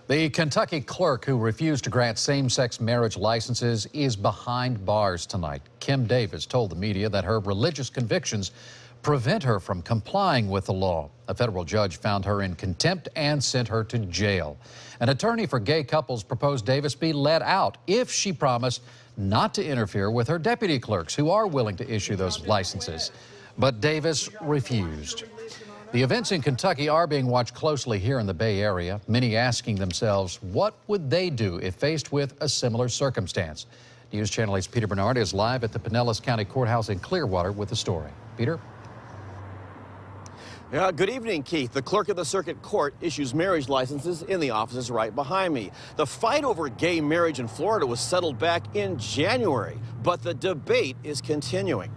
The Kentucky clerk who refused to grant same-sex marriage licenses is behind bars tonight. Kim Davis told the media that her religious convictions prevent her from complying with the law. A federal judge found her in contempt and sent her to jail. An attorney for gay couples proposed Davis be let out if she promised not to interfere with her deputy clerks, who are willing to issue those licenses. But Davis refused. The events in Kentucky are being watched closely here in the Bay Area, many asking themselves what would they do if faced with a similar circumstance. News Channel 8's Peter Bernard is live at the Pinellas County Courthouse in Clearwater with the story. Peter? Yeah, good evening, Keith. The clerk of the circuit court issues marriage licenses in the offices right behind me. The fight over gay marriage in Florida was settled back in January, but the debate is continuing.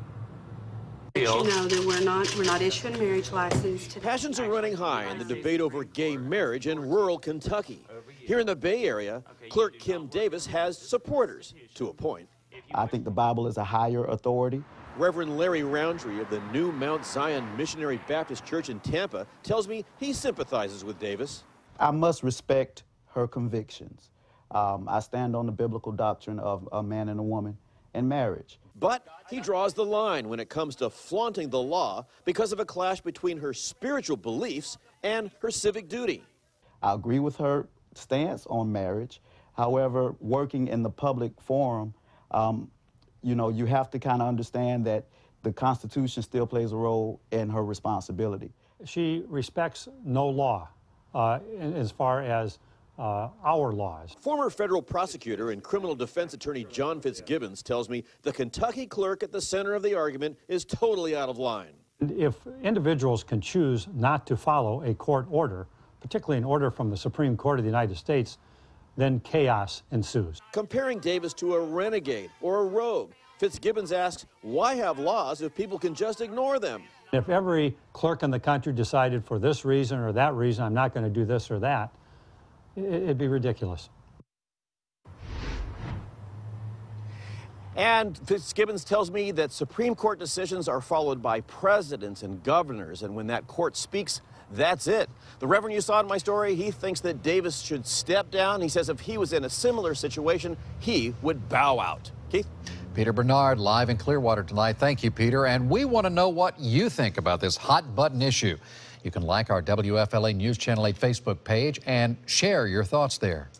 You know that we're not issuing a marriage license today. Passions are running high in the debate over gay marriage in rural Kentucky. Here in the Bay Area, Clerk Kim Davis has supporters, to a point. I think the Bible is a higher authority. Reverend Larry Roundtree of the New Mount Zion Missionary Baptist Church in Tampa tells me he sympathizes with Davis. I must respect her convictions. I stand on the biblical doctrine of a man and a woman in marriage. But he draws the line when it comes to flaunting the law because of a clash between her spiritual beliefs and her civic duty. I agree with her stance on marriage. However, working in the public forum, you know, you have to kind of understand that the Constitution still plays a role in her responsibility. She respects no law as far as our laws. Former federal prosecutor and criminal defense attorney John Fitzgibbons tells me the Kentucky clerk at the center of the argument is totally out of line. If individuals can choose not to follow a court order, particularly an order from the Supreme Court of the United States, then chaos ensues. Comparing Davis to a renegade or a rogue, Fitzgibbons asks, why have laws if people can just ignore them? If every clerk in the country decided for this reason or that reason, I'm not going to do this or that, it'd be ridiculous. And Fitzgibbons tells me that Supreme Court decisions are followed by presidents and governors, and when that court speaks, that's it. The Reverend you saw in my story, he thinks that Davis should step down. He says if he was in a similar situation, he would bow out. Keith? Peter Bernard live in Clearwater tonight. Thank you, Peter. And we want to know what you think about this hot button issue. You can like our WFLA News Channel 8 Facebook page and share your thoughts there.